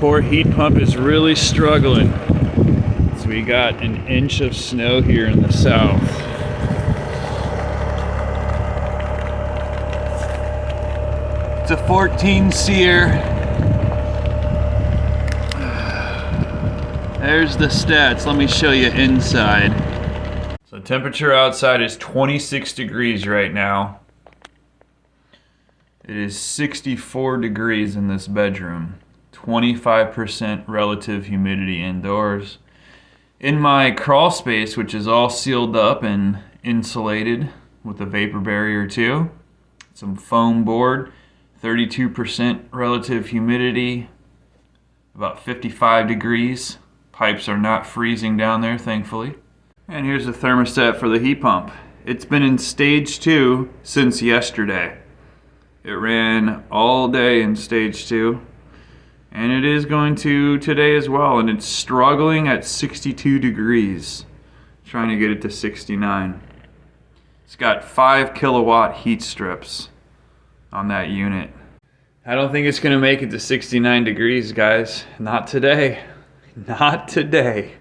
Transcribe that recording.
poor heat pump is really struggling. So we got an inch of snow here in the south. It's a 14 SEER. There's the stats. Let me show you inside. So temperature outside is 26 degrees right now. It is 64 degrees in this bedroom. 25% relative humidity indoors. In my crawl space, which is all sealed up and insulated with a vapor barrier too, some foam board, 32% relative humidity, about 55 degrees. Pipes are not freezing down there, thankfully. And here's the thermostat for the heat pump. It's been in stage 2 since yesterday. It ran all day in stage 2, and it is going to today as well, and it's struggling at 62 degrees, trying to get it to 69. It's got 5 kilowatt heat strips on that unit. I don't think it's gonna make it to 69 degrees, guys. Not today. Not today.